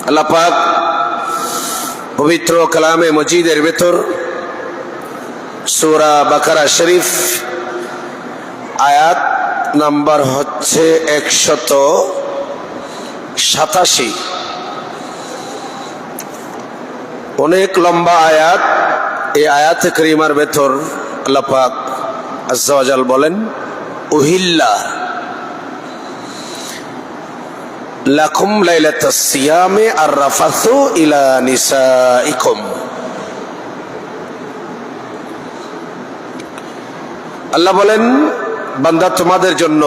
আল্লাহ পাক পবিত্র কালামে মজিদের ভেতর সূরা বাকারা শরীফ আয়াত নাম্বার হচ্ছে 187। অনেক লম্বা আয়াত। এই আয়াত কারিমার ভেতর আল্লাহ পাক আজ্জা ওয়া জাল বলেন, উহিল্লা লাকুম লাইলাতাস সিয়ামে আর-রাফাসু ইলা নিসাইকুম। আল্লাহ বলেন, বান্দা তোমাদের জন্য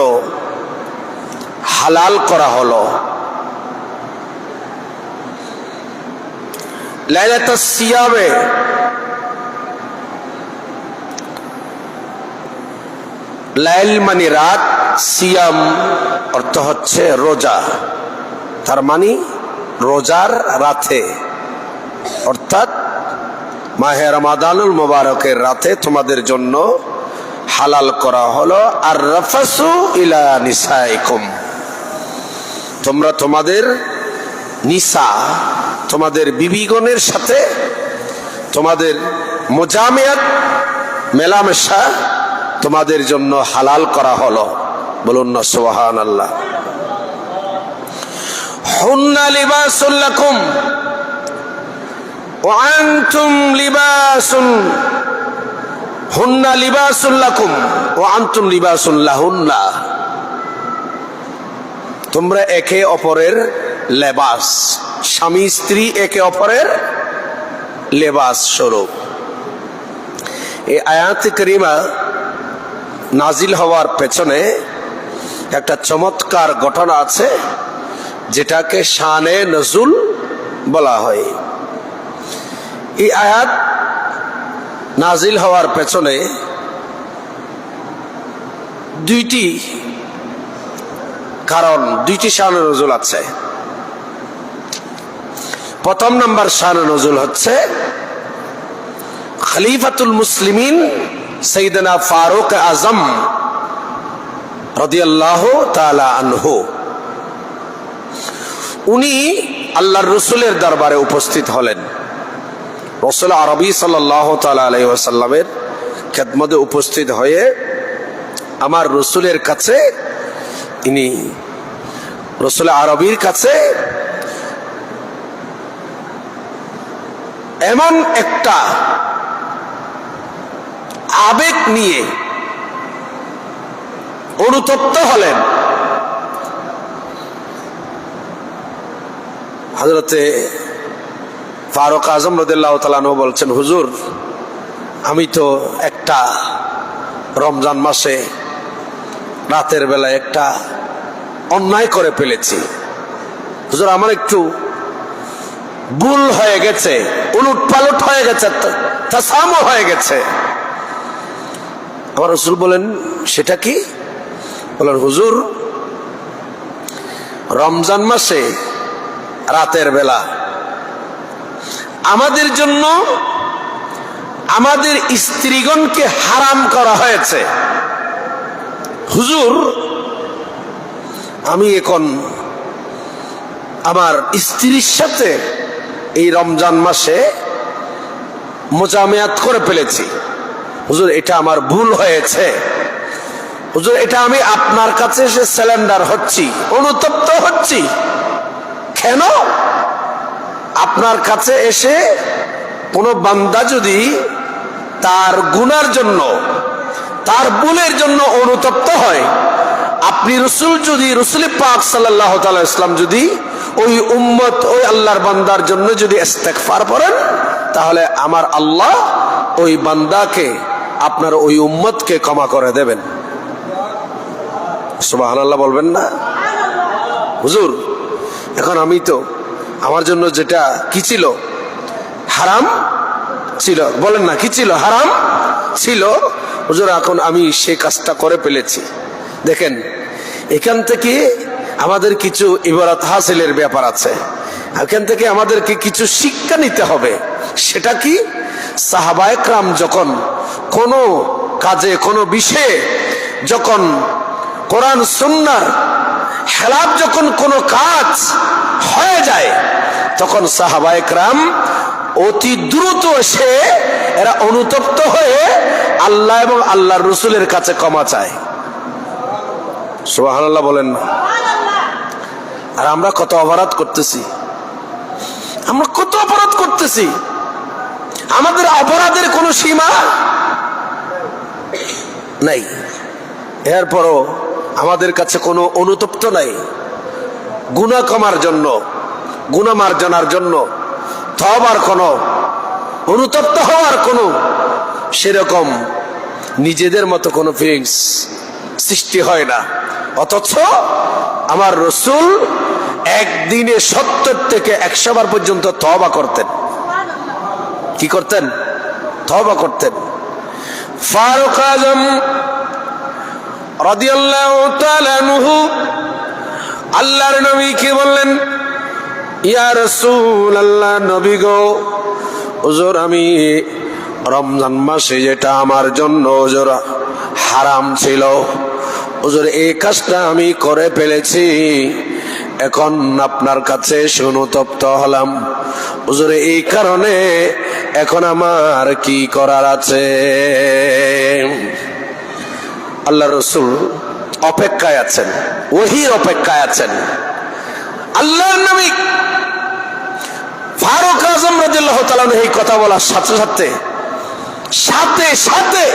হালাল করা হলো লাইলাতাস সিয়ামে, লাইল মানে রাত, সিয়াম অর্থ হচ্ছে রোজা, তার মানে রোজার রাতে, অর্থাৎ মাহে রমাদানুল মুবারকের রাতে তোমাদের জন্য হালাল করা হলো আর রাফাসু ইলা নিসাইকুম, তোমরা তোমাদের নিসা, তোমাদের বিবিগণের সাথে তোমাদের মুজামিয়াত, মেলামেশা তোমাদের জন্য হালাল করা হলো। বলুন না সুবহানাল্লাহ। হুন্না লিবাসুল লাকুম ওয়া আনতুম লিবাসুন, হুন্না লিবাসুল লাকুম ওয়া আনতুম লিবাসুন লাহুন্না, তোমরা একে অপরের লেবাস, স্বামী স্ত্রী একে অপরের লেবাস স্বরূপ। এই আয়াত কারিমা নাজিল হওয়ার পেছনে একটা চমৎকার ঘটনা আছে, যেটাকে শানে নজুল বলা হয়। এই আয়াত নাজিল হওয়ার পেছনে দুইটি কারণ, দুইটি শানে নজুল আছে। প্রথম নাম্বার শানে নজুল হচ্ছে খলিফাতুল মুসলিমিন সাইয়েদনা ফারুক আজম রাদিয়াল্লাহু তাআলা আনহু, উনি আল্লাহর রসুলের দরবারে উপস্থিত হলেন। রসুল আরবি সাল্লাল্লাহু তাআলা আলাইহি ওয়াসাল্লামের খেদমতে উপস্থিত হয়ে আমার রসুলের কাছে, ইনি রসুল আরবির কাছে এমন একটা আবেগ নিয়ে অনুতপ্ত হলেন। হযরতে ফারুক আজম রাদিয়াল্লাহু তাআলা আনহু বলছেন, হুজুর আমি তো একটা রমজান মাসে রাতের বেলা একটা অন্যায় করে ফেলেছি, হুজুর আমার একটু ভুল হয়ে গেছে, উলট পালট হয়ে গেছে, তাসামু হয়ে গেছে। আমার রাসূল বলেন, সেটা কি? বলেন, হুজুর রমজান মাসে রাতের বেলা আমাদের জন্য আমাদের স্ত্রীগণকে হারাম করা হয়েছে। হুজুর আমি এখন আমার স্ত্রীর সাথে এই রমজান মাসে মুজামিয়াত করে ফেলেছি, হুজুর এটা আমার ভুল হয়েছে, হুজুর এটা আমি আপনার কাছে এসে স্যালেন্ডার হচ্ছি, অনুতপ্ত হচ্ছি। কেন? আপনার কাছে এসে কোন বান্দা যদি তার গুনার জন্য, তার ভুলের জন্য অনুতপ্ত হয়, আপনি রসুল যদি, রসুল পাক সাল্লাল্লাহু তাআলা ইসলাম যদি ওই উম্মত, ওই আল্লাহর বান্দার জন্য যদি ইস্তেগফার করেন, তাহলে আমার আল্লাহ ওই বান্দাকে, আপনার ওই উম্মতকে ক্ষমা করে দেবেন। সুবহানাল্লাহ বলবেন না? হুজুর এখন আমি তো, আমার জন্য যেটা কি ছিল, হারাম ছিল, বলেন না কি ছিল? হারাম ছিল। হুজুর এখন আমি সে কাজটা করে ফেলেছি। দেখেন এখান থেকে আমাদের কিছু ইবারত হাসিলের ব্যাপার আছে, এখান থেকে আমাদেরকে কিছু শিক্ষা নিতে হবে। সেটা কি? সাহাবায়ে কেরাম যখন কোনো কাজে, কোনো বিষয়ে যখন কোরআন সুন্নাহর খেলাফ যখন কোনো কাজ হয়ে যায়, তখন সাহাবায়ে কেরাম অতি দ্রুত এসে এরা অনুতপ্ত হয়ে আল্লাহ এবং আল্লাহর রাসূলের কাছে ক্ষমা চায়। সুবহানাল্লাহ বলেন না? আর আমরা কত অপরাধ করতেছি, আমরা কত অপরাধ করতেছি। আমাদের অপরাধের কোনো সীমা নাই, এরপরও আমাদের কাছে কোনো অনুতপ্ত নাই। গুনাহ ক্ষমার জন্য, গুনাহ মার্জনার জন্য তওবার কোনো, অনুতপ্ত হওয়ার কোনো সেরকম নিজেদের মতো কোনো ফিলিংস সৃষ্টি হয় না। অথচ আমার রাসূল একদিনে 70 থেকে 100 বার পর্যন্ত তওবা করতেন। কি করতেন? তওবা করতেন। ফারুক আজম রাদিয়াল্লাহু তাআলা আনহু আল্লাহর নবীকে বললেন, ইয়া রাসূলুল্লাহ, নবী গো, হুজুর আমি রমজান মাসে যেটা আমার জন্য হুজুর হারাম ছিল, হুজুর এই কাজটা আমি করে ফেলেছি, এখন আপনার কাছে অনুতপ্ত হলাম হুজুর, এই কারণে এখন আমার কি করার আছে? আল্লাহ রাসূল অপেক্ষায় আছেন, ওহীর অপেক্ষায় আছেন। আল্লাহর নবী ফারুক আজম রাদিয়াল্লাহু তাআলা এই কথা বলার সাথে সাথে সাথে সাথে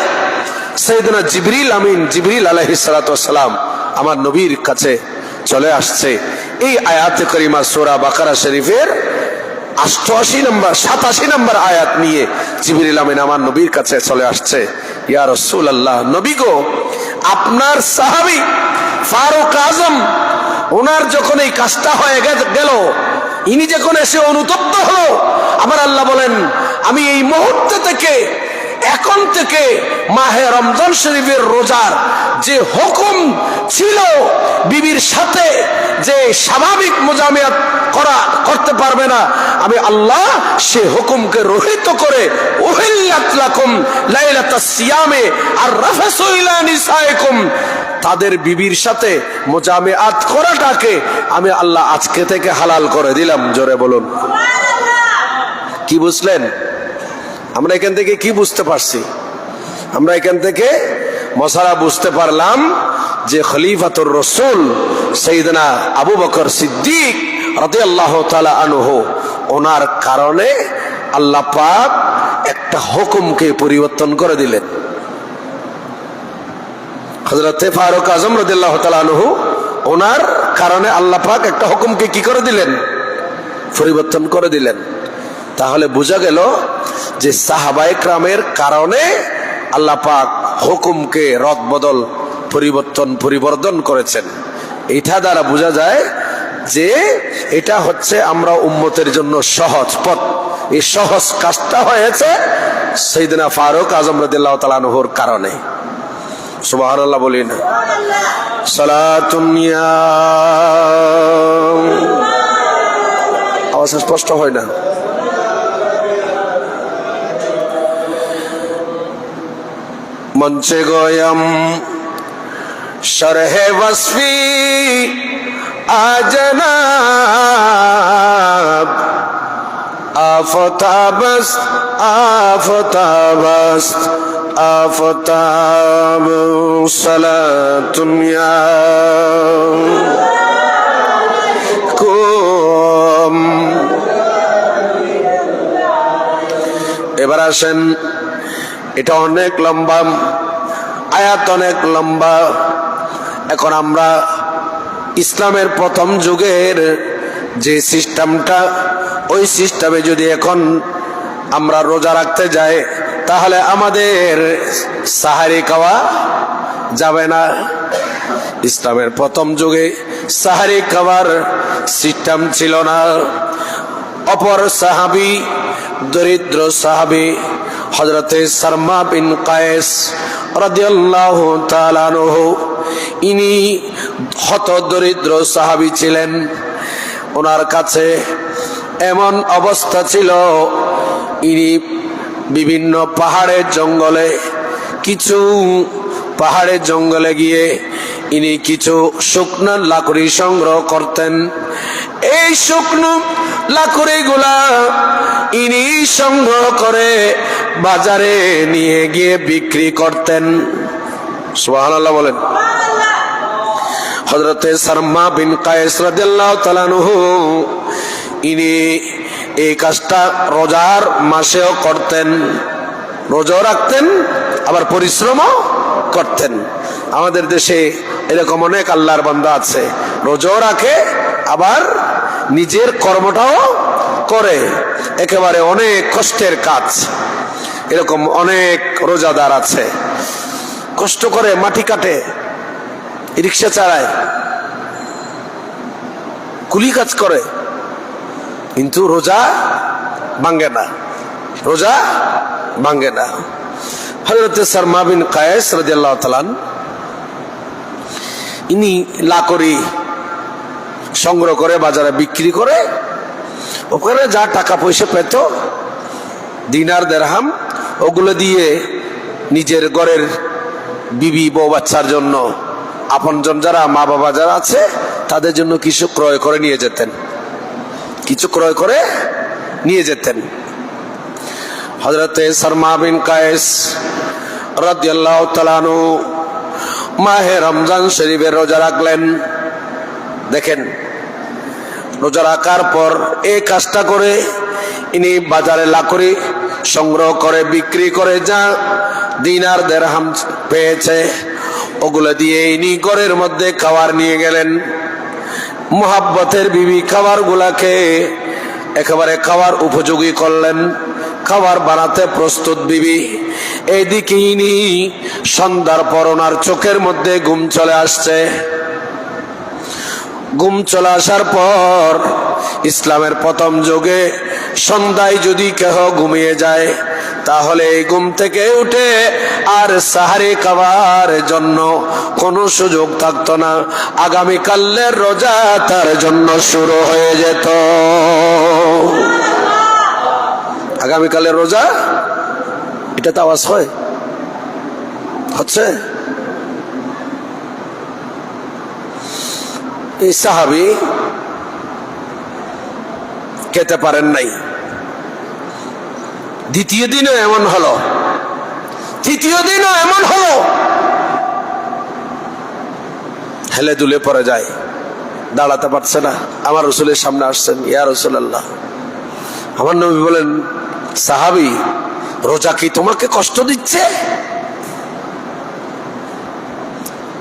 সাইয়েদনা জিবরিল আমিন, জিবরিল আলাইহিস সালাতু ওয়াস সালাম আমার নবীর কাছে চলে আসছে। এই আয়াতে কারিমা সূরা বাকারা শরীফের 88 নম্বর 87 নম্বর আয়াত নিয়ে জিবরিল আমিন আমার নবীর কাছে চলে আসছে। ইয়া রাসূলুল্লাহ, নবী গো, আপনার সাহাবী ফারুক আজম ওনার যখন এই কাজটা হয়ে গেল, ইনি যখন এসে অনুতপ্ত হলো, আমার আল্লাহ বলেন আমি এই মুহূর্ত থেকে, এখন থেকে মাহে রমজান শরীফের রোজার যে হুকুম ছিল বিবির সাথে যে স্বাভাবিক মুজামিয়াত করতে পারবে না, আমি আল্লাহ সে হুকুমকে রহিত করে উহিল্লাত লাকুম লাইলাতাস সিয়ামে আর রাফাসু ইলা নিসাইকুম, তাদের বিবির সাথে মুজামিয়াত করাটাকে আমি আল্লাহ আজকে থেকে হালাল করে দিলাম। জোরে বলুন কি বুঝলেন? আমরা এখান থেকে কি বুঝতে পারছি? আমরা এখান থেকে মশালা বুঝতে পারলাম যে খলিফাতুর রাসূল সাইয়েদনা আবু বকর সিদ্দিক রাদিয়াল্লাহু তাআলা আনহু, ওনার কারণে আল্লাহ পাক একটা হুকুমকে পরিবর্তন করে দিলেন। হযরত ফারুক আজম রাদিয়াল্লাহু তাআলা আনহু, ওনার কারণে আল্লাহ পাক একটা হুকুমকে কি করে দিলেন? পরিবর্তন করে দিলেন। তাহলে বোঝা গেল যে সাহাবায়ে কেরামের কারণে আল্লাহ পাক হুকুমকে রদবদল পরিবর্তন করেছেন। এটা দ্বারা বোঝা যায় যে এটা হচ্ছে আমরা উম্মতের জন্য সহজ পথ। এই সহজ কাজটা হয়েছে সাইয়েদনা ফারুক আজম রাদিয়াল্লাহু তাআলা আনহুর কারণে। সুবহানাল্লাহ বলিনা? সালাতুন ইয়া, আওয়াজ স্পষ্ট হয় না? मंचे गोयम शरह वस्फी आजनाब आफताबस्त आफताबस्त आफताब सलातुन या कुम। এবার আসেন, এটা অনেক লম্বা আয়াত, অনেক লম্বা। এখন আমরা ইসলামের প্রথম যুগের যে সিস্টেমটা, ওই সিস্টেমে যদি এখন আমরা রোজা রাখতে যাই, তাহলে আমাদের সাহারি খাওয়া যাবে না। ইসলামের প্রথম যুগে সাহারি খাওয়ার সিস্টেম ছিল না। অপর সাহাবী, দরিদ্র সাহাবী হযরতে সারমা বিন কায়েস রাদিয়াল্লাহু তাআলা আনহু, ইনি হত দরিদ্র সাহাবী ছিলেন। ওনার কাছে এমন অবস্থা ছিল, ইনি বিভিন্ন পাহাড়ের জঙ্গলে গিয়ে ইনি কিছু শুকনো লাকড়ি সংগ্রহ করতেন এই শুকনো লাকড়ি গুলা ইনি সংগ্রহ করে বাজারে নিয়ে গিয়ে বিক্রি করতেন। সুবহানাল্লাহ বলেন। হযরতে সারমা বিন কায়েস রাদিয়াল্লাহু তাআলা আনহু ইনি এই কাজটা রোজার মাসেও করতেন, রোজাও রাখতেন আবার পরিশ্রমও করতেন। আমাদের দেশে এরকম অনেক আল্লাহর বান্দা আছে, রোজাও রাখে আবার নিজের কর্মটাও করে, একেবারে অনেক কষ্টের কাজ। এরকম অনেক রোজাদার আছে, কষ্ট করে, মাটি কাটে, রিক্সা চালায়, কুলি কাজ করে, কিন্তু রোজা ভাঙ্গে না, রোজা ভাঙ্গে না। হযরতে সারমা বিন কায়েস রাদিয়াল্লাহু তাআলা ইনি লাকড়ি সংগ্রহ করে বাজারে বিক্রি করে ওখানে যা টাকা পয়সা পেত, দিনার দিরহাম, ওগুলো দিয়ে নিজের ঘরের বিবি বউ বাচ্চার জন্য, আপনজন যারা মা বাবা যারা আছে তাদের জন্য কিছু ক্রয় করে নিয়ে যেতেন, কিছু ক্রয় করে নিয়ে যেতেন। হযরতে সারমা বিন কায়েস রাদিয়াল্লাহু তাআলা আনহু মাহে রমজান শরীফের রোজা রাখলেন। দেখেন, রোজা রাখার পর এই কাজটা করে ইনি বাজারে লাকড়ি সংগ্রহ করে বিক্রি করে যা দিনার দিরহাম পেয়েছে ওগুলো দিয়ে ইনি ঘরের মধ্যে খাবার নিয়ে গেলেন। মুহাব্বতের বিবি খাবার গুলাকে একেবারে খাবার উপযোগী করলেন, খাবার বানাতে প্রস্তুত বিবি। এইদিকে ইনি সন্ধ্যার পর ওনার চোখের মধ্যে ঘুম চলে আসছে। ঘুম চলে আসার পর ইসলামের প্রথম যুগে সন্ধ্যায় যদি কেহ ঘুমিয়ে যায় তাহলে এই ঘুম থেকে উঠে আর সাহারি খাবার জন্য কোনো সুযোগ থাকতো না, আগামীকালের রোজা তার জন্য শুরু হয়ে যেত। আগামীকালের রোজা, এটা তো আওয়াজ হয় হচ্ছে। এই সাহাবী খেতে পারেন নাই, দ্বিতীয় দিনও এমন হলো, তৃতীয় দিনও এমন হলো, হেলে দুলে পড়ে যায়, দাঁড়াতে পারছে না। আমার রাসূলের সামনে আসছেন, ইয়া রাসূলুল্লাহ। আমার নবী বলেন, সাহাবী, রোজা কি তোমাকে কষ্ট দিচ্ছে?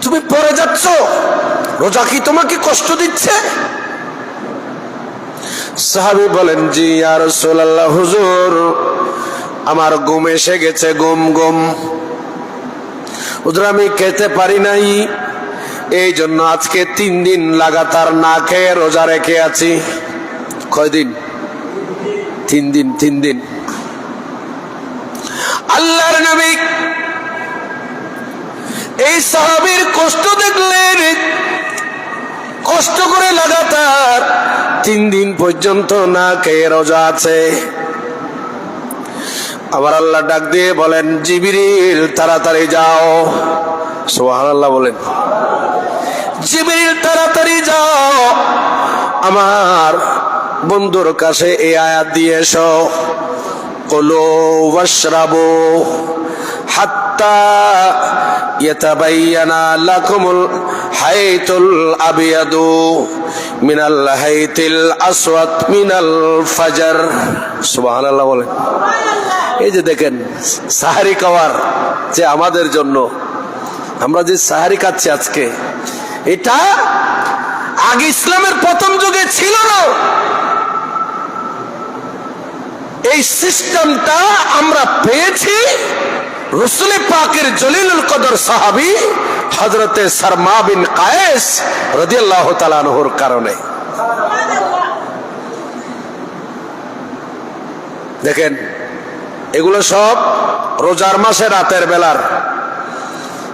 তুমি পড়ে যাচ্ছ, রোজা কি তোমাকে কষ্ট দিচ্ছে? সাহাবী বলেন, জি ইয়া রাসূলুল্লাহ, হুজুর আমার ঘুম এসে গেছে, ঘুম ঘুম, হুজুর আমি খেতে পারি নাই, এই জন্য আজকে 3 দিন লাগাতার না খেয়ে রোজা রেখে আছি। কয়দিন? 3 দিন। 3 দিন। আল্লাহর নবী এই সাহাবীর কষ্ট দেখলেন, কষ্ট করে লাগাতার 3 দিন পর্যন্ত না খেয়ে রোজা আছে। আবার আল্লাহ ডাক দিয়ে বলেন, জিবরিল তাড়াতাড়ি যাও। সুবহানাল্লাহ বলেন। জিবরিল তাড়াতাড়ি যাও, আমার বন্ধুর কাছে এই আয়াত দিয়ে এসো, কুলু ওয়াশরাবু হাত্তা ইয়াতাবায়ানা লাকুমুল হাইতুল আবিয়াদু মিনাল হাইতিল আসওয়াদ মিনাল ফাজর। সুবহানাল্লাহ বলেন। এই যে দেখেন, সাহারি খাওয়ার যে আমাদের জন্য, আমরা যে সাহারি খাচ্ছি আজকে, এটা আগে ইসলামের প্রথম যুগে ছিল না। এই সিস্টেমটা আমরা পেয়েছি রাসূল পাকের জলিলুল কদর সাহাবী হযরতে সারমা বিন কায়েস রাদিয়াল্লাহু তাআলা আনহুর কারণে। দেখেন, এগুলো সব রোজার মাসে রাতের বেলার।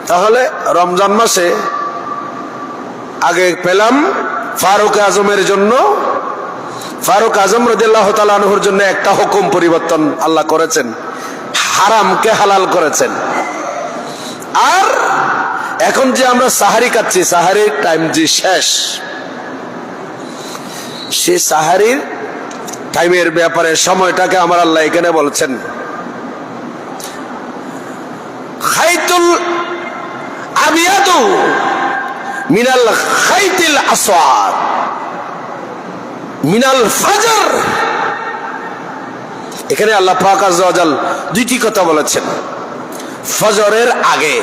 তাহলে রমজান মাসে আগে পেলাম ফারুক আজমের জন্য, ফারুক আজম রাদিয়াল্লাহু তাআলা আনহুর জন্য একটা হুকুম পরিবর্তন আল্লাহ করেছেন, হারামকে হালাল করেছেন। আর এখন যে আমরা সাহারি খাচ্ছি, সাহারির টাইম যে শেষ, সে সাহারির টাইমের ব্যাপারে সময়টাকে আমার আল্লাহ এখানে বলছেন, খাইতুল আবিয়াদু মিনাল খাইতিল আসওয়াদ মিনাল ফাজর। এখানে আল্লাহ পাক আযজা ওয়া জাল দুইটি কথা বলেছেন। ফজরের আগে,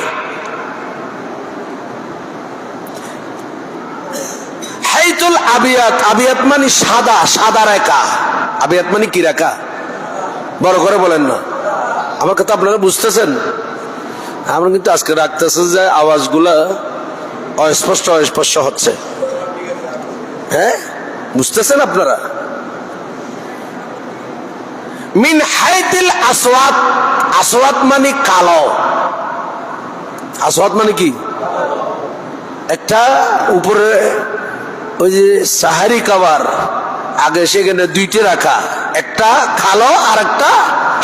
হাইতুল আবিয়াত, আবিয়াত মানে সাদা, সাদা রেখা। আবিয়াত মানে কি রেখা? বড় করে বলেন না, আমার কথা আপনারা বুঝতেছেন? আমরা কিন্তু আজকে রাখতেছে যে আওয়াজগুলা অস্পষ্ট অস্পষ্ট হচ্ছে। হ্যাঁ, বুঝতেছেন আপনারা? মিন হাইতিল আসওয়াদ, আসওয়াদ মানে কালো। আসওয়াদ মানে কি? একটা উপরে ওই যে সাহারি খাবার আগে সেখানে দুইটি রাখা, একটা কালো আর একটা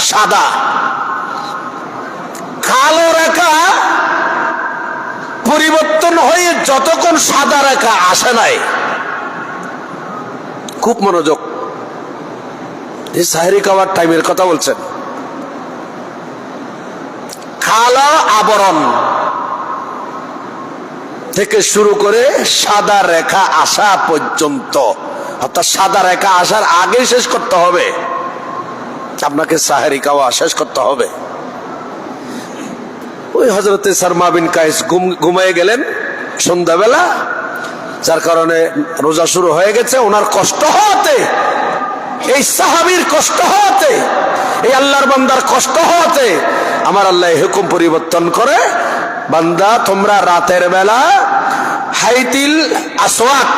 সাদা। কালো রেখা পরিবর্তন হয়ে যতক্ষণ সাদা রেখা আসে নাই, খুব মনোযোগ, এই সাহারি খাবার টাইমের কথা বলছেন। কালো আবরণ থেকে শুরু করে সাদা রেখা আসা পর্যন্ত, অর্থাৎ সাদা রেখা আসার আগে শেষ করতে হবে, আপনাকে সাহারি খাওয়া শেষ করতে হবে। ওই হযরতে সালমা বিন কায়েস ঘুমিয়ে গেলেন সন্ধ্যাবেলা, যার কারণে রোজা শুরু হয়ে গেছে। ওনার কষ্ট হওয়াতে, এই সাহাবীর কষ্ট হওয়াতে, এই আল্লাহর বান্দার কষ্ট হওয়াতে আমার আল্লাহ হুকুম পরিবর্তন করে, বান্দা তোমরা রাতের বেলা হাইতিল আসওয়াদ,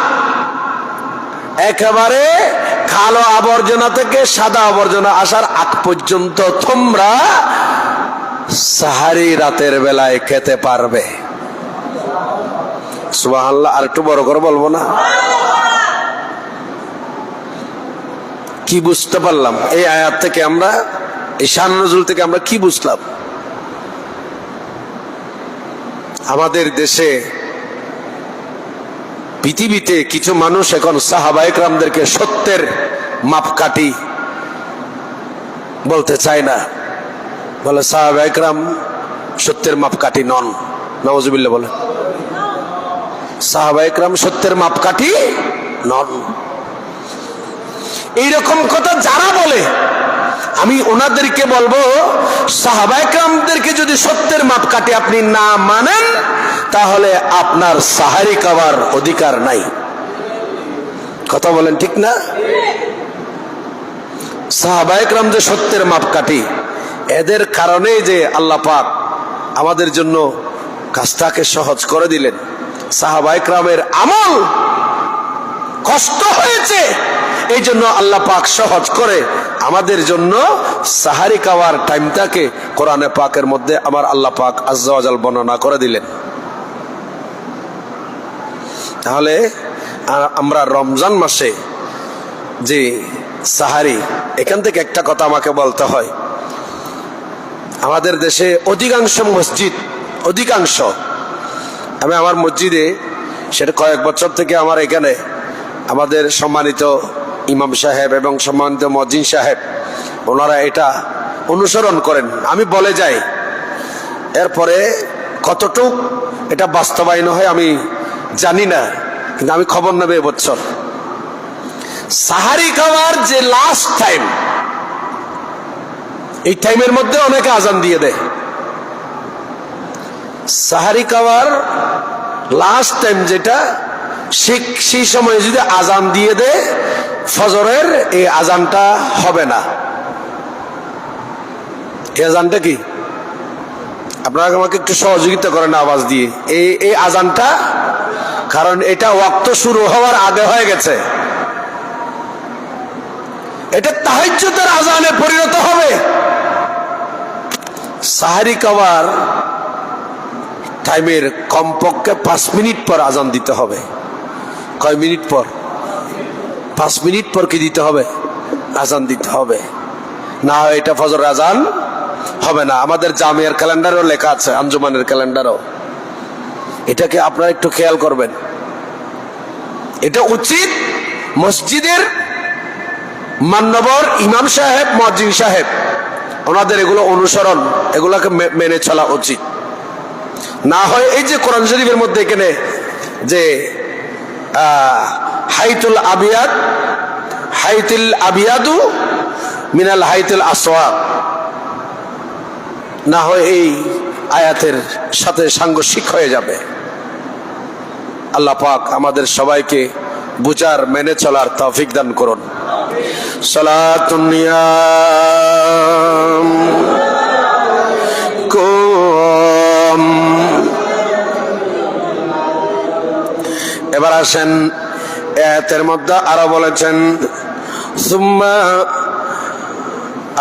একেবারে কালো আবর্জনা থেকে সাদা আবর্জনা আসার আগ পর্যন্ত তোমরা সাহারি রাতের বেলায় খেতে পারবে। সুবহানাল্লাহ। আর একটু বড় করে বলবো না? কি বুঝতে পারলাম এই আয়াত থেকে? আমরা এই শান নজুল থেকে আমরা কি বুঝলাম? আমাদের দেশে, পৃথিবীতে কিছু মানুষ এখন সাহাবায়ে কেরামদেরকে সত্যের মাপকাঠি বলতে চায় না, বলে সাহাবায়ে কেরাম সত্যের মাপকাঠি নন। নাউজুবিল্লাহ বলে, সাহাবায়ে কেরাম সত্যের মাপকাঠি নন। এইরকম কথা যারা বলে, আমি ওনাদেরকে বলবো, সাহাবায়ে কেরামদেরকে যদি সত্যের মাপকাঠি আপনি না মানেন, তাহলে আপনার সাহারি খাওয়ার অধিকার নাই। কথা বলেন ঠিক না? সাহাবায়ে কেরাম যে সত্যের মাপকাঠি, এদের কারণেই যে আল্লাহ পাক আমাদের জন্য কাজটাকে সহজ করে দিলেন। সাহাবায়ে কেরামের আমল কষ্ট হয়েছে, এই জন্য আল্লাহ পাক সহজ করে আমাদের জন্য সাহারি খাওয়ার টাইমটাকে কোরআনে পাকের মধ্যে আমার আল্লাহ পাক আযজা ওয়া জাল বর্ণনা করে দিলেন। তাহলে আমরা রমজান মাসে যে সাহারি, এখান থেকে একটা কথা আমাকে বলতে হয়, আমাদের দেশে অধিকাংশ মসজিদ, অধিকাংশ, আমি আমার মসজিদে, সেটা কয়েক বছর থেকে আমার এখানে আমাদের সম্মানিত ইমাম সাহেব এবং সম্মানিত মুয়াজ্জিন সাহেব, ওনারা এটা অনুসরণ করেন। আমি বলে যাই, এরপরে কতটুক এটা বাস্তবায়ন হয় আমি জানি না, কিন্তু আমি খবর নেব এবছর সাহারি খাওয়ার যে লাস্ট টাইম, এই টাইমের মধ্যে অনেকে আজান দিয়ে দেয়। সাহারি খাওয়ার লাস্ট টাইম যেটা, সেই সময় যদি আজান দিয়ে দেয় ফজরের, এই আজানটা হবে না। এই আজানটা কি? আপনারা আমাকে একটু সহযোগিতা করেন আওয়াজ দিয়ে। এই আজানটা, কারণ এটা ওয়াক্ত শুরু হওয়ার আগে হয়ে গেছে, এটা তাহাজ্জুদের আজানে পরিণত হবে। সাহারি খাওয়ার টাইমের কমপক্ষে 5 মিনিট পর আজান দিতে হবে। কয় মিনিট পর? 5 মিনিট পর কি দিতে হবে? আজান দিতে হবে, না হয় এটা ফজর আজান হবে না। আমাদের জামিয়ার ক্যালেন্ডারও লেখা আছে, আঞ্জুমানের ক্যালেন্ডারও। এটাকে আপনারা একটু খেয়াল করবেন। এটা উচিত মসজিদের মান্যবর ইমাম সাহেব, মুয়াজ্জিন সাহেব, ওনাদের এগুলো অনুসরণ, এগুলোকে মেনে চলা উচিত। না হয় এই যে কোরআন শরীফের মধ্যে এখানে যে হাইতুল আবিয়াদ, হাইতুল আবিয়াদু মিনাল হাইতুল আসওয়াদ, না হয় এই আয়াতের সাথে সাংঘর্ষিক হয়ে যাবে। আল্লাহ পাক আমাদের সবাইকে বুঝার, মেনে চলার তৌফিক দান করুন। সালাতুন নিয়াম কুম। এবার আসেন আয়াতের মধ্যে আরো বলেছেন সুম্মা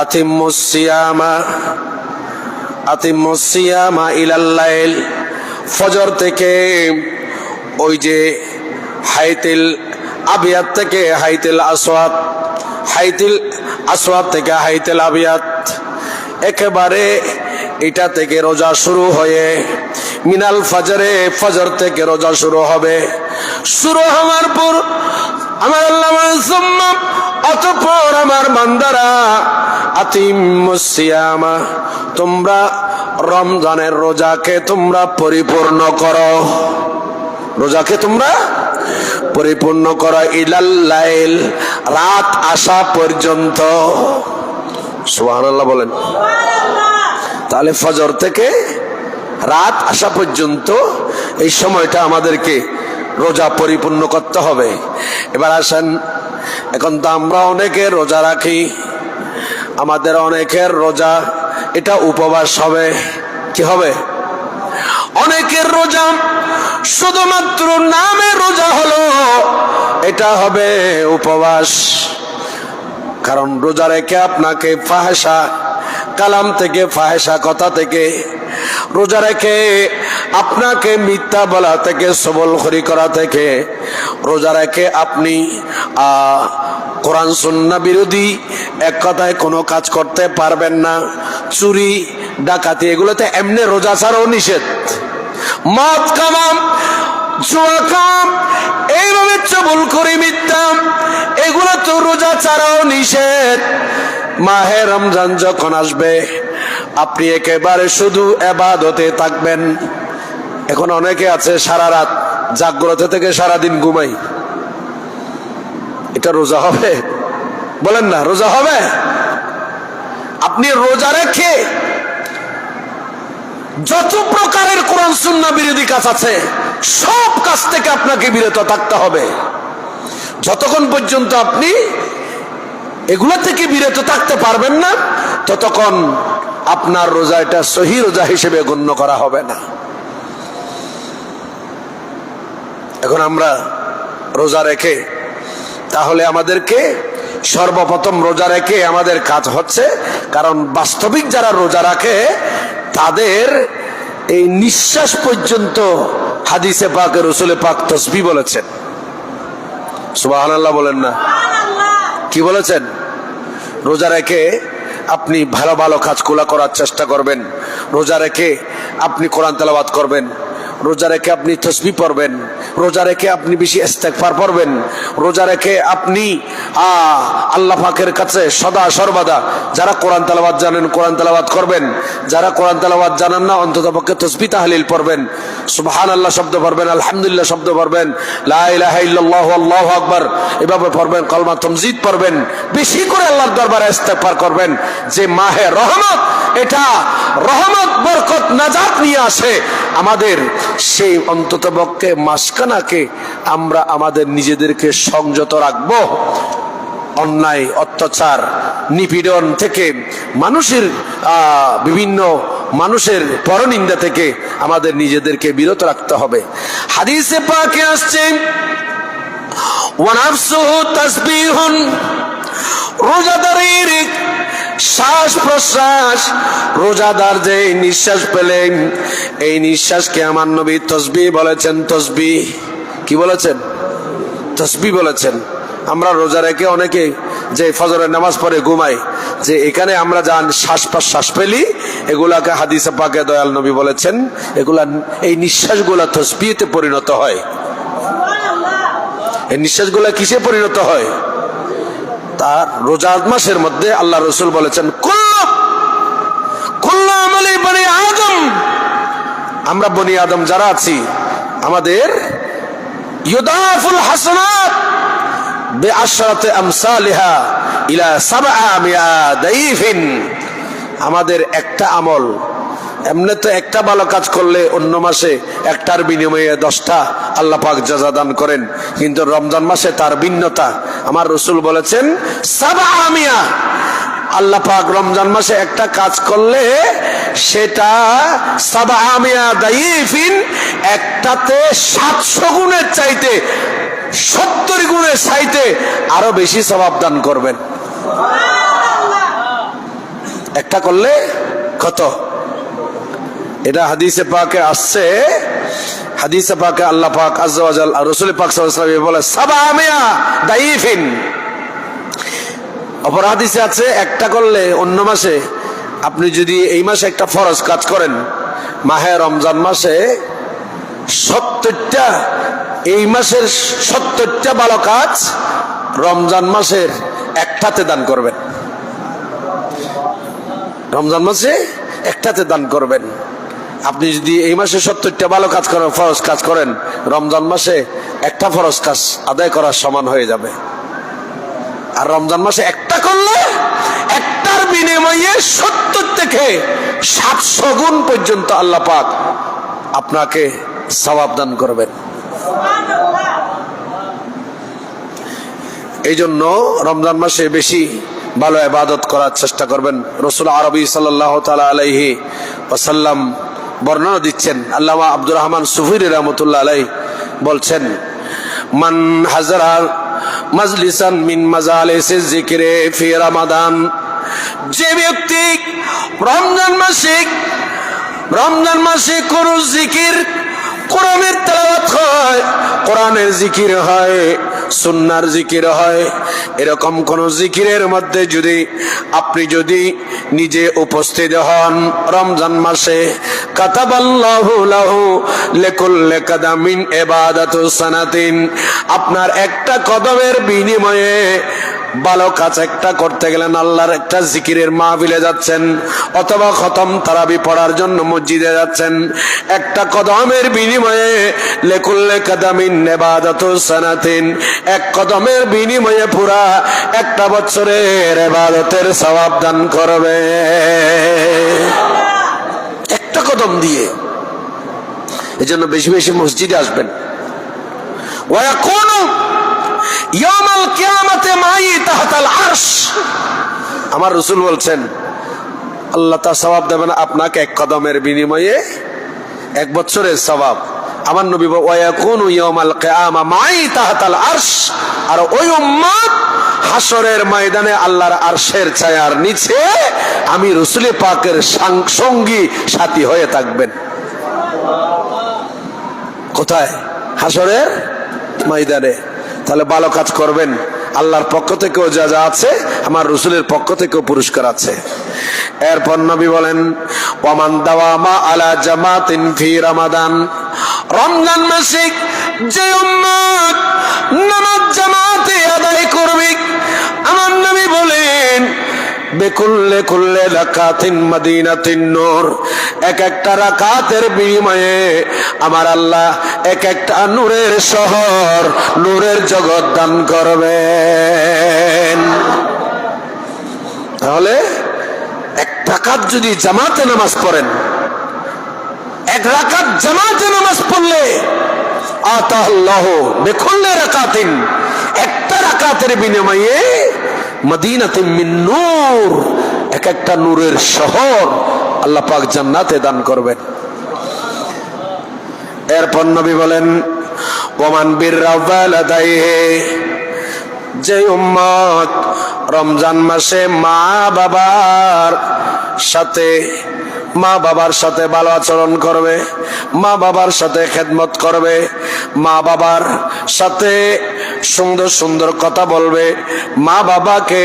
আতিম্মুস সিয়ামা, আতিম্মুস সিয়ামা ইলাল লাইল, ফজর থেকে ওই যে হাইতুল আবিয়াদ থেকে হাইতুল আসওয়াদ, হাইতুল আসওয়াদ থেকে হাইতুল আবিয়াদ, একেবারে এটা থেকে রোজা শুরু হয়ে মিনাল ফজরে, ফজর থেকে রোজা শুরু হবে। শুরু হওয়ার পর আমার আল্লাহ সুম্মা, অতঃপর আমার বান্দারা আতিম্মুস সিয়ামা, তোমরা রমজানের রোজাকে তোমরা পরিপূর্ণ করো, রোজাকে তোমরা পরিপূর্ণ করো ইলাল লাইল, রাত আসা পর্যন্ত। সুবহানাল্লাহ বলেন। তাহলে ফজর থেকে রাত আসা পর্যন্ত এই সময়টা আমাদেরকে রোজা পরিপূর্ণ করতে হবে। এবার আসেন, এখন তো আমরা অনেকে রোজা রাখি, আমাদের অনেকের রোজা এটা উপবাস হবে। কি হবে? অনেকের রোজা শুধুমাত্র নামে রোজা হলো, এটা হবে উপবাস। কারণ রোজা রেখে আপনাকে ফাহেসা কালাম থেকে, ফাহেসা কথা থেকে, রোজা রেখে আপনাকে মিথ্যা বলা থেকে, সবলখড়ি করা থেকে, রোজা রেখে আপনি কোরআন সুন্নাহ বিরোধী এক কথায় কোনো কাজ করতে পারবেন না। চুরি ডাকাতি এগুলোতে এমনি রোজা ছাড়াও নিষেধ। মদ কামাম, জুয়া কাম, এইভাবে চবল করে মিথ্যা, এগুলো তো রোজা ছাড়াও নিষেধ। মাহে রমজান যখন আসবে আপনি একেবারে শুধু ইবাদতে থাকবেন। এখন অনেকে আছে সারা রাত জাগ্রত থেকে সারাদিন ঘুমাই, এটা রোজা হবে? বলেন না, রোজা হবে? আপনি রোজা রেখে যত প্রকারের কোরআন সুন্নাহ বিরোধী কাজ আছে সব কাজ থেকে আপনাকে বিরত থাকতে হবে। যতক্ষণ পর্যন্ত আপনি এগুলো থেকে বিরত থাকতে পারবেন না, ততক্ষণ আপনার রোজা এটা সহি রোজা হিসেবে গণ্য করা হবে না। এখন আমরা রোজা রেখে, তাহলে আমাদেরকে সর্বপ্রথম রোজা রেখে আমাদের কাজ হচ্ছে, কারণ বাস্তবিক যারা রোজা রাখে তাদের এই নিঃশ্বাস পর্যন্ত হাদিসে পাকে রাসূল পাক তাসবিহ বলেছেন। সুবহানাল্লাহ বলেন না? কি বলেছেন? রোজা রেখে আপনি ভালো ভালো কাজগুলো করার চেষ্টা করবেন, রোজা রেখে আপনি কোরআন তেলাওয়াত করবেন, রোজা রেখে আপনি তাসবিহ পড়বেন, রোজা রেখে আপনি বেশি ইস্তেগফার পড়বেন, রোজা রেখে আপনি আল্লাহ পাকের কাছে সদা সর্বদা, যারা কোরআন তেলাওয়াত জানেন কোরআন তেলাওয়াত করবেন, যারা কোরআন তেলাওয়াত জানেন না অন্ততপক্ষে তাসবিহ তাহলিল পড়বেন, সুবহানাল্লাহ শব্দ পড়বেন, আলহামদুলিল্লাহ শব্দ পড়বেন, লা ইলাহা ইল্লাল্লাহু আল্লাহু আকবার এভাবে পড়বেন, কলমা তামজিদ পড়বেন, বেশি করে আল্লাহর দরবারে ইস্তেগফার করবেন। যে মাহে রহমত, এটা রহমত বরকত নাজাত নিয়ে আসে আমাদের, সেই অন্ততপক্ষে মাসখানাকে আমরা আমাদের নিজেদেরকে সংযত রাখবো। অন্যায় অত্যাচার নিপীড়ন থেকে, মানুষের বিভিন্ন মানুষের পরনিন্দা থেকে আমাদের নিজেদেরকে বিরত রাখতে হবে। হাদিসে পাকে আসছে ওয়া নাফসুহু তাসবিহুন, রোজাদারের শ্বাস প্রশ্বাস, রোজাদার যে নিঃশ্বাস পেলেন এই নিঃশ্বাসকে আমার নবী তাসবিহ বলেছেন। তাসবিহ কি বলেছেন? তাসবিহ বলেছেন। আমরা রোজা রেখে অনেকে যে ফজরের নামাজ পড়ে ঘুমাই, যে এখানে আমরা যান শ্বাস প্রশ্বাস পেলি, এগুলাকে হাদিসে পাকে দয়াল নবী বলেছেন এগুলা, এই নিঃশ্বাসগুলা তাসবিহতে পরিণত হয়। এই নিঃশ্বাসগুলা কিসে পরিণত হয়? তার রোজা মাসের মধ্যে আল্লাহ রসুল বলেছেন কুল্লু আমালি বনি আদম, আমরা বনি আদম যারা আছি আমাদের ইউদাফুল হাসানাত বিআশরাতি আমসালিহা ইলা 700 দাইফিন। আমাদের একটা আমল, এমনি তো একটা ভালো কাজ করলে অন্য মাসে একটার বিনিময়ে 10টা আল্লাহ পাক জাযা দান করেন, কিন্তু রমজান মাসে তার ভিন্নতা। আমার রাসূল বলেছেন 700, আল্লাহ পাক রমজান মাসে একটা কাজ করলে সেটা 700 দাইফিন, একটাতে 700 গুণের চাইতে 70 গুণের চাইতে আরো বেশি সওয়াব দান করবেন। একটা করলে কত? এটা হাদিসে পাকে আসছে, হাদিসে পাকে আল্লাহ পাক আজ্জা ওয়া জাল আর রাসূল পাক সাল্লাল্লাহু আলাইহি ওয়াসাল্লাম বলে 700 দাইফিন। অপর হাদিসে আছে একটা করলে অন্য মাসে, আপনি যদি এই মাসে একটা ফরজ কাজ করেন, মাহে রমজান মাসে 70টা, এই মাসের 70টা ভালো কাজ রমজান মাসের একটাতে দান করবেন। রমজান মাসে একটাতে দান করবেন। আপনি যদি এই মাসে 70টা ভালো কাজ করেন, ফরজ কাজ করেন, রমজান মাসে একটা ফরজ কাজ আদায় করার সমান হয়ে যাবে। আর রমজান মাসে একটা করলে একটার বিনিময়ে 70 থেকে 700 গুণ পর্যন্ত আল্লাহ পাক আপনাকে সওয়াব দান করবেন। এই জন্য রমজান মাসে বেশি ভালো ইবাদত করার চেষ্টা করবেন। রাসূল আরবি সাল্লাল্লাহু তাআলা আলাইহি ওয়াসাল্লাম বর্ণনা দিচ্ছেন, আল্লামা আব্দুর রহমান সুফিরি রাহমাতুল্লাহ আলাইহি বলছেন, মান হাজারা মাজলিসান মিন মাজালিসিজ যিকরি ফি রমাদান, যে ব্যক্তি রমজান মাসে কোন জিকির, কোরআনের তেলাওয়াত হয়, কোরআনের জিকির হয়, সুন্নাহর জিকির হয়, এরকম কোন জিকিরের মধ্যে আপনি যদি নিজে উপস্থিত হন রমজান মাসে, কাতাবাল্লাহু লাহু লিকুল্লি কাদামিন ইবাদাতু সানাতিন, আপনার একটা কদমের বিনিময়ে ভালো কাজ একটা করতে গেলেন, আল্লাহর একটা জিকিরের মাহফিলে যাচ্ছেন অথবা খতম তারাবি পড়ার জন্য মসজিদে যাচ্ছেন, একটা কদমের বিনিময়ে লিকুল্লি কাদামিন ইবাদাতু সানাতিন, এক কদমের বিনিময়ে পুরা একটা বছরের ইবাদতের সওয়াব দান করবে একটা কদম দিয়ে। এজন্য বেশি বেশি মসজিদে আসবেন। ওয়া ইয়াকুনু ইয়াউমাল কিয়ামাতি মাই তাহতাল আরশ, আমার রাসূল বলছেন আল্লাহ তা সওয়াব দেবেন আপনাকে এক কদমের বিনিময়ে 1 বছরের সওয়াব। আমার নবী ওয়া ইয়াকুনু ইয়াউমাল কিয়ামা মাই তাহতাল আরশ, আর ওই উম্মত হাসরের ময়দানে আল্লাহর আরশের ছায়ার নিচে আমি রাসূল পাকের সঙ্গী সাথী হয়ে থাকবেন। কোথায়? হাসরের ময়দানে। তাহলে ভালো কাজ করবেন, আল্লাহর পক্ষ থেকেও যা যা আছে, আমার রাসূলের পক্ষ থেকেও পুরস্কার আছে। এরপর নবী বলেন, ওয়ামান দাওয়ামা আলা জামাতিন ফি রমাদান, রমজান মাসে যে উম্মত নামাজ জামাতে আদায় করবে, আমার নবী বলেন বেকুল্লে কুল্লে রাকাতিন মাদিনাতিন নূর, এক একটা রাকাতের বিনিময়ে আমার আল্লাহ এক একটা নূরের শহর, নূরের জগৎ দান করবেন। তাহলে 1 রাকাত যদি জামাতে নামাজ পড়েন, 1 রাকাত জামাতে নামাজ পড়লে আতাল্লাহু বিকুল্লি রাকাতিন, একটা রাকাতের বিনিময়ে মদিনাতুম মিন নূর, এক একটা নূরের শহর আল্লাহ পাক জান্নাতে দান করবেন। এরপর নবী বলেন, ওমান বিররা ওয়ালাদাইহি, যে উম্মত রমজান মাসে মা বাবার সাথে ভালো আচরণ করবে, মা বাবার সাথে খেদমত করবে, মা বাবার সাথে সুন্দর সুন্দর কথা বলবে, মা বাবাকে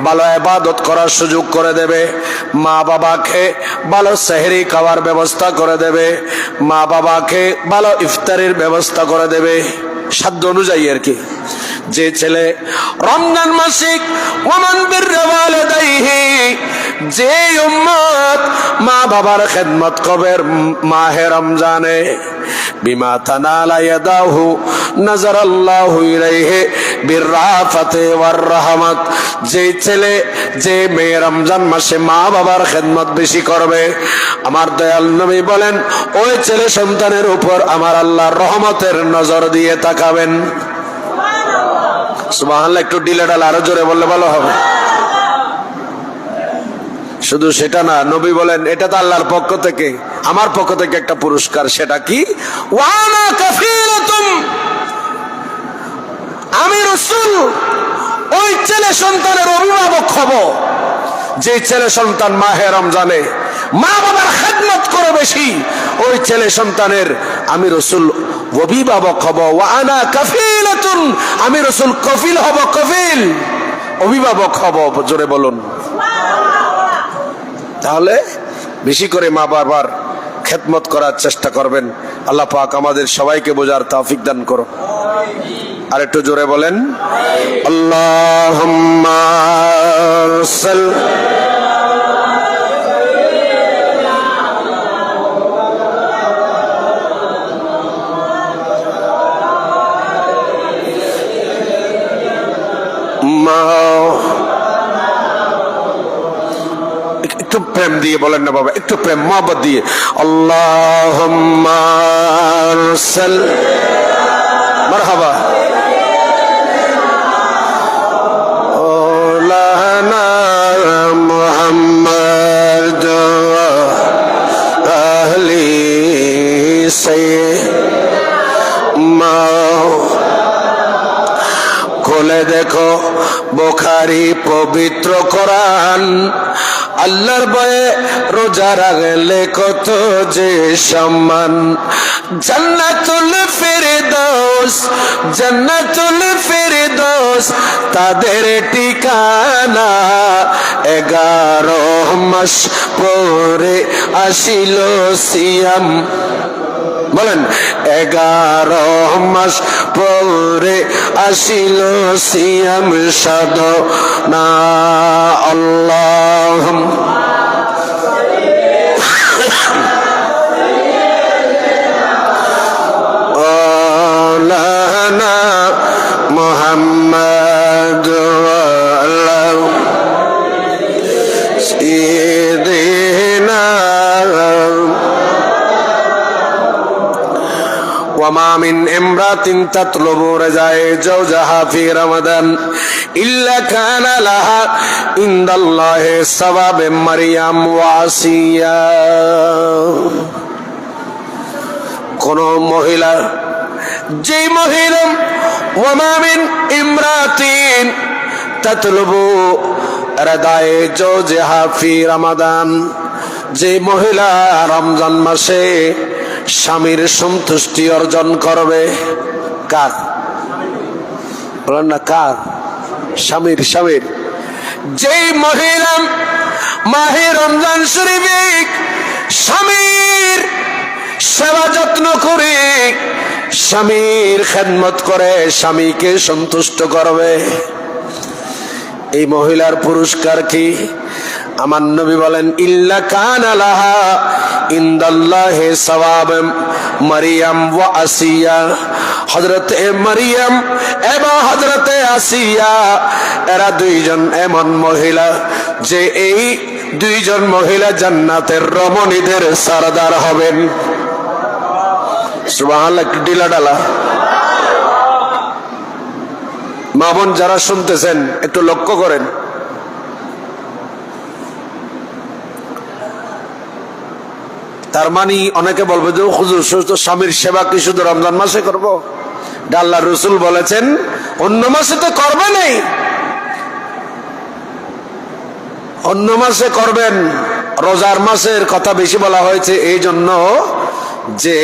ভালো ইবাদত করার সুযোগ করে দেবে, মা বাবাকে ভালো সেহরি খাওয়ার ব্যবস্থা করে দেবে, মা বাবাকে ভালো ইফতারের ব্যবস্থা করে দেবে, সাধ্য অনুযায়ী আর কি। যে ছেলে রমজান মাসিক ওমান বিররা ওয়ালিদাইহি, যে উম্মত মা বাবার খেদমত করবে মাহে রমজানে, বিমা তানালা ইয়াদাহু নাযারাল্লাহু ইলাইহি বিররাফাতি ওয়ার রাহমাত, যে ছেলে যে মেয়ে রমজান মাসে মা বাবার খেদমত বেশি করবে, আমার দয়াল নবী বলেন ওই ছেলে সন্তানের উপর আমার আল্লাহর রহমতের নজর দিয়ে তাকাবেন। সুবহানাল্লাহ। একটু ডিলে ডাল আরো জোরে বললে ভালো হবে। শুধু সেটা না, নবী বলেন এটা তো আল্লাহর পক্ষ থেকে, আমার পক্ষ থেকে একটা পুরস্কার। সেটা কি? ওয়ানা কাফিলাতুম, আমি রাসূল ওই ছেলে সন্তানের অভিভাবক হব যে ছেলে সন্তান মাহে রমজানে মা বাবার খেদমত করে বেশি, ওই ছেলে সন্তানের আমি রাসূল অভিভাবক হব। ওয়ানা কাফিলাতুন, আমি রাসূল কফিল হব, কফিল অভিভাবক হব। জোরে বলুন। তাহলে বেশি করে মা বাবার খেদমত করার চেষ্টা করবেন। আল্লাহ পাক আমাদের সবাইকে বোঝার তৌফিক দান করো। আর একটু জোরে বলেন আল্লাহুম্মা সাল্লি একটু প্রেম দিয়ে বলেন না বাবা, একটু প্রেম মহব্বত দিয়ে আল্লাহুম্মা সাল্লি মারহাবা ওলানা মুহাম্মদ আহলি সাইয়্যিদনা। খুলে দেখো বুখারী পবিত্র কোরআন, আল্লাহর ভয়ে রোজা রাখলে কত যে সম্মান। জান্নাতুল ফেরদৌস, জান্নাতুল ফেরদৌস তাদের ঠিকানা। 11 মাস পরে আসিল সিয়াম, বলেন 11 মাস পরে আসিল সিয়াম সাধনা। আল্লাহ ওলানা মুহাম্মদ সাইয়্যিদিনা। وما من امرأة تطلب رضاء زوجها في رمضان إلا كان لها عند الله ثواب مريم وعصيا। কোন মহিলা, যে মহিলা وما من امرأة تطلب رضاء زوجها في رمضان, যে মহিলা রমজান মাসে স্বামীর সন্তুষ্টি অর্জন করবে। কার বলেন না, কার? স্বামীর। স্বামীর। যেই মহিলা মাহে রমজান শরীফে স্বামীর সেবা যত্ন করে, স্বামীর খেদমত করে, স্বামীকে সন্তুষ্ট করবে, এই মহিলার পুরস্কার কি? আমার নবী বলেন ইল্লা কানা লাহা ইনদাল্লাহি সাওয়াব মারিয়াম ওয়া আসিয়া। হযরতে মারিয়াম এবং হযরতে আসিয়া এরা দুইজন এমন মহিলা যে এই দুইজন মহিলা জান্নাতের রমণীদের সরদার হবেন। সুবহানাল্লাহ। ডিলা ডালা মা বোন যারা শুনতেছেন একটু লক্ষ্য করেন। তার মানে অনেকে বলবে যে হুজুর শুধু স্বামীর সেবা কি শুধু রমজান মাসে করব? আল্লাহর রাসূল বলেছেন অন্য মাসে তো করবে নাই, অন্য মাসে করবেন। রোজার মাসের কথা বেশি বলা হয়েছে এই জন্য যে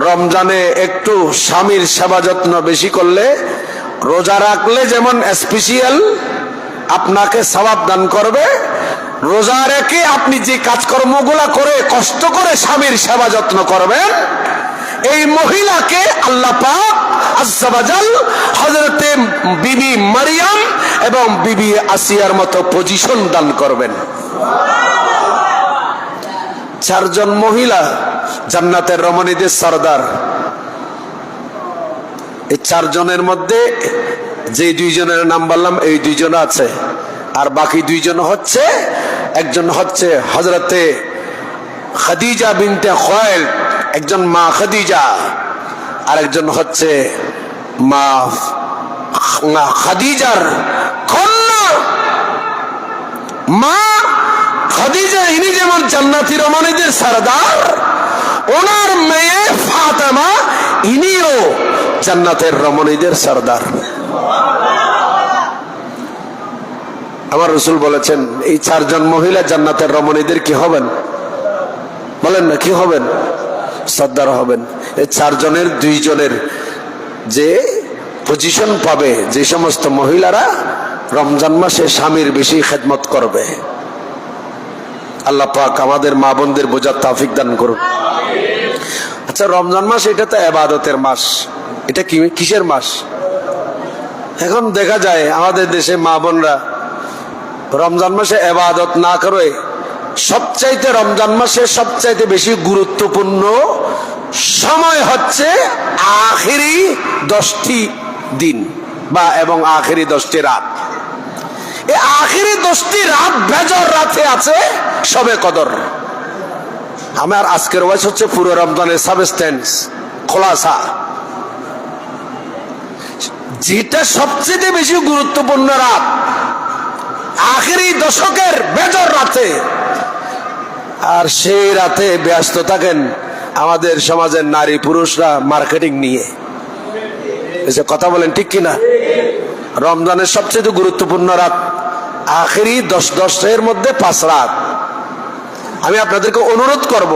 রমজানে একটু স্বামীর সেবা যত্ন বেশি করলে, রোজা রাখলে যেমন স্পেশাল আপনাকে সওয়াব দান করবে, রোজা রেখে আপনি যে কাজকর্মগুলা করে কষ্ট করে স্বামীর সেবা যত্ন করবেন, এই মহিলাকে আল্লাহ পাক আজ্জা ওয়াজাল হযরতে বিবি মারিয়াম এবং বিবি আসিয়ার মতো পজিশন দান করবেন। চারজন মহিলা জান্নাতের রমণীদের সরদার। এই চারজনের মধ্যে যে দুইজনের নাম বললাম এই দুইজন আছে, আর বাকি দুইজন হচ্ছে, একজন হচ্ছে হযরতে খাদিজা বিনতে খুয়াইলিদ, একজন মা খাদিজা, আর একজন হচ্ছে মা খাদিজার কন্যা মা খাদিজা। ইনি যেমন জান্নাতি রমণীদের সরদার, ওনার মেয়ে ফাতেমা ইনিও জান্নাতের রমণীদের সরদার। আমার রাসূল বলেছেন এই চারজন মহিলা জান্নাতের রমণীদের কি হবেন? বলেন না, কি হবেন? সর্দার হবেন। এই চারজনের দুইজনের যে পজিশন পাবে, যে সমস্ত মহিলারা রমজান মাসে স্বামীর বেশি খেদমত করবে। আল্লাহ পাক আমাদের মা বোনদের বোঝার তৌফিক দান করুন। আচ্ছা, রমজান মাস এটা তো ইবাদতের মাস, এটা কি কিসের মাস? এখন দেখা যায় আমাদের দেশে মা বোনরা রমজান মাসে ইবাদত না করে সবচাইতে রমজান মাসে সবচাইতে বেশি গুরুত্বপূর্ণ সময় হচ্ছে আখিরি 10টি দিন বা এবং আখিরি 10টি রাত। এই আখিরি 10টি রাত বেজর রাতে আছে শবে কদর। আমার আজকের ওয়াজ হচ্ছে পুরো রমজানের সাবস্টেন্স খোলাসা, যেটা সবচেয়ে বেশি গুরুত্বপূর্ণ রাত আখিরি দশকের বেজর রাতে। আর সেই রাতে ব্যস্ত থাকেন আমাদের সমাজের নারী পুরুষরা মার্কেটিং নিয়ে। কথা বলেন ঠিক কিনা? রমজানের সবচেয়ে গুরুত্বপূর্ণ রাত আখিরি 10 মধ্যে 5 রাত। আমি আপনাদেরকে অনুরোধ করব,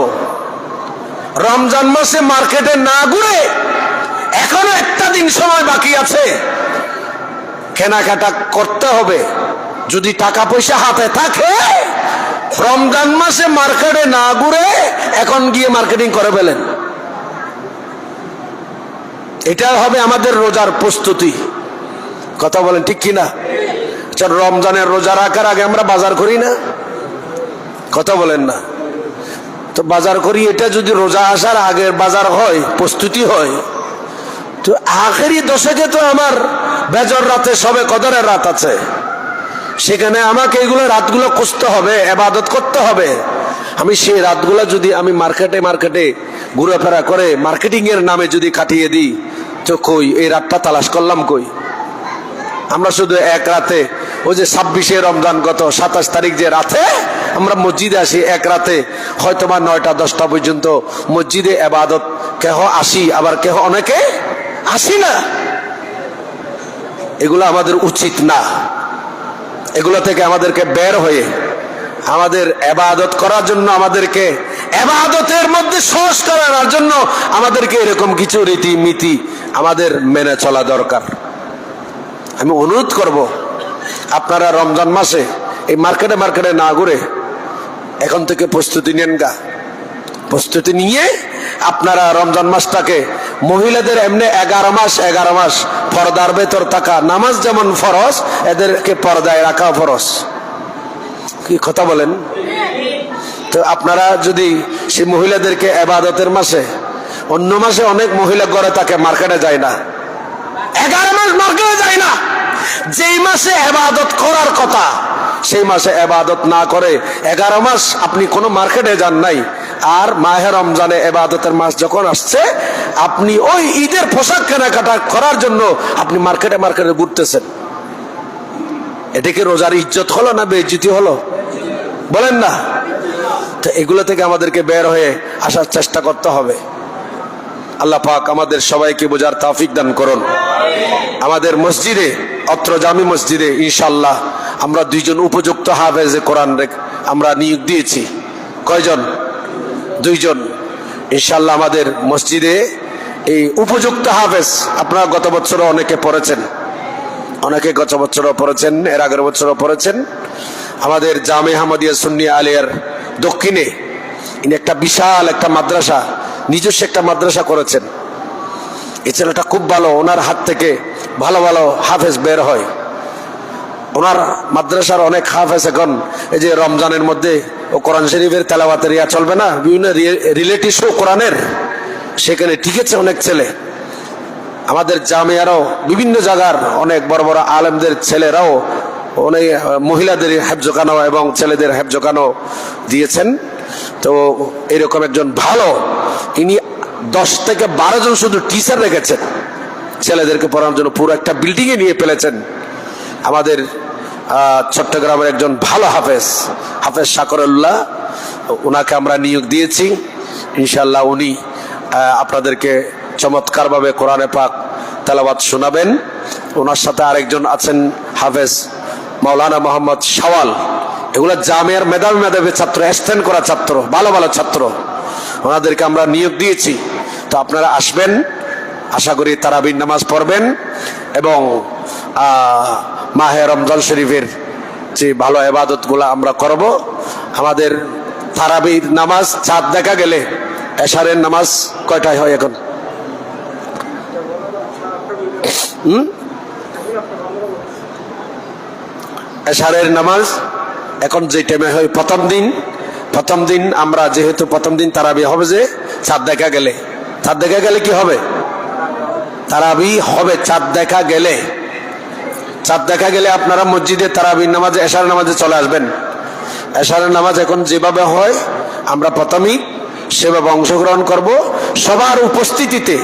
রমজান মাসে মার্কেটে না ঘুরে, এখনো একটা দিন সময় বাকি আছে, কেনাকাটা করতে হবে। যদি টাকা পয়সা হাতে থাকে, রমজান মাসে মার্কেটে না ঘুরে এখন গিয়ে মার্কেটিং করে ফেলেন। এটা হবে আমাদের রোজার প্রস্তুতি। কথা বলেন ঠিক কিনা? রমজানের রোজা রাখার আগে আমরা বাজার করি না? কথা বলেন না? তো বাজার করি, এটা যদি রোজা আসার আগের বাজার হয়, প্রস্তুতি হয়, তো আখেরি দশকে তো আমার বেজর রাতে সবে কদরের রাত আছে, সেখানে আমাকে এগুলো রাতগুলো খুঁজতে হবে, ইবাদত করতে হবে। আমি সেই রাতগুলো যদি আমি মার্কেটে ঘুরেফেরা করে মার্কেটিং এর নামে যদি কাটিয়ে দিই, তো কই এই রাতটা তালাশ করলাম কই? আমরা শুধু এক রাতে, ওই যে 26শে রমজান গত 27 তারিখ যে রাতে আমরা মসজিদে আসি, এক রাতে হয়তোবা 9টা-10টা পর্যন্ত মসজিদে ইবাদত কেহ আসি, আবার কেহ অনেকে আসি না। এগুলো আমাদের উচিত না। এগুলো থেকে আমাদেরকে বের হয়ে আমাদের ইবাদত করার জন্য, আমাদেরকে ইবাদতের মধ্যে সংস্কার আনার জন্য আমাদেরকে এরকম কিছু রীতিনীতি আমাদের মেনে চলা দরকার। আমি অনুরোধ করব, আপনারা রমজান মাসে এই মার্কেটে না ঘুরে এখন থেকে প্রস্তুতি নেন গা। প্রস্তুতি নিয়ে আপনারা রমজান মাসটাকে, মহিলাদের এমনি 11 মাস পর্দার ভেতর থাকা, নামাজ যেমন ফরজ, এদেরকে পর্দায় রাখা ফরজ। কি কথা বলেন? তো আপনারা যদি সেই মহিলাদেরকে ইবাদতের মাসে, অন্য মাসে অনেক মহিলা ঘরে থাকে, মার্কেটে যায় না, 11 মাস মার্কেটে যায় না, যেই মাসে ইবাদত করার কথা সেই মাসে ইবাদত না করে 11 মাস আপনি কোনো মার্কেটে যান নাই, আর মাহে রমজানে ইবাদতের মাস যখন আসছে, আপনি ওই ঈদের পোশাক কেনাকাটা করার জন্য আপনি মার্কেটে ঘুরতেছেন। এটা কি রোজার ইজ্জত হলো না বেইজ্জতি হলো? বলেন না? তো এগুলো থেকে আমাদেরকে বের হয়ে আসার চেষ্টা করতে হবে। আল্লাহ পাক আমাদের সবাইকে বোঝার তৌফিক দান করুন। আমাদের মসজিদে, অত্র জামি মসজিদে ইনশাআল্লাহ আমরা 2জন উপযুক্ত হাফেজে কোরআন আমরা নিয়োগ দিয়েছি। কয়জন? 2জন। ইনশাআল্লাহ আমাদের মসজিদে এই উপযুক্ত হাফেজ, আপনারা গত বছরও অনেকে পড়েছেন, অনেকে গত বছরও পড়েছেন, এর আগের বছরও পড়েছেন। আমাদের জামে আহমদিয়া সুন্নিয়া আলিয়ার দক্ষিণে ইনি একটা বিশাল একটা মাদ্রাসা, নিজস্ব একটা মাদ্রাসা করেছেন। এই ছেলেটা খুব ভালো, ওনার হাত থেকে ভালো ভালো হাফেজ বের হয়। ওনার মাদ্রাসার অনেক হাফেজ এখন এই যে রমজানের মধ্যে ও কোরআন শরীফের তেলাওয়াতের ইয়া চলবে না, বিভিন্ন রিলেটিভ শো কোরআনের, সেখানে টিকেছে অনেক ছেলে। আমাদের জামিয়ারও বিভিন্ন জায়গার অনেক বড় বড় আলেমদের ছেলেরাও অনেক মহিলাদের হেফজোখানো এবং ছেলেদের হেফজোখানো দিয়েছেন। তো এরকম একজন ভালো, ইনি 10 থেকে 12 জন শুধু টিচার রেখেছেন ছেলেদেরকে পড়ানোর জন্য, পুরো একটা বিল্ডিং এ নিয়ে ফেলেছেন। আমাদের চট্টগ্রামের একজন ভালো হাফেজ শাকরুল্লাহ, ওনাকে আমরা নিয়োগ দিয়েছি। ইনশাল্লাহ উনি আপনাদেরকে চমৎকার ভাবে কোরআনে পাক তেলাওয়াত শোনাবেন। ওনার সাথে আরেকজন আছেন হাফেজ মাওলানা মোহাম্মদ শাওয়াল। এগুলো জামিয়ার মেধাবী ছাত্র, এক্সটেন্ড করা ছাত্র, ভালো ভালো ছাত্র, ওনাদেরকে আমরা নিয়োগ দিয়েছি। তো আপনারা আসবেন, আশা করি তারাবির নামাজ পড়বেন এবং মাহে রমজান শরীফের যে ভালো ইবাদত গুলা আমরা করব। আমাদের তারাবির নামাজ চাঁদ দেখা গেলে, এশারের নামাজ কয়টায় হয় এখন? এশারের নামাজ এখন যে টাইমে হয় প্রথম দিন আমরা যেহেতু প্রথম দিন তারাবি হবে যে চাঁদ দেখা গেলে, চাঁদ দেখা গেলে কি হবে? তারাবি হবে চাঁদ দেখা গেলে। চাঁদ দেখা গেলে আপনারা মসজিদে তারাবির নামাজে এশারের নামাজে চলে আসবেন। এশারের নামাজ এখন যেভাবে হয় আমরা প্রথমেই সেভাবে অংশগ্রহণ করব সবার উপস্থিতিতে।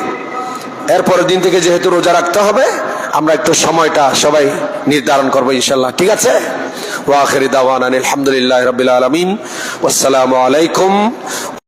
এরপরের দিন থেকে যেহেতু রোজা রাখতে হবে, আমরা একটু সময়টা সবাই নির্ধারণ করবো ইনশাল্লাহ, ঠিক আছে? ওয়া আখিরি দাওয়ানা আলহামদুলিল্লাহি রাব্বিল আলামিন। ওয়াসসালামু আলাইকুম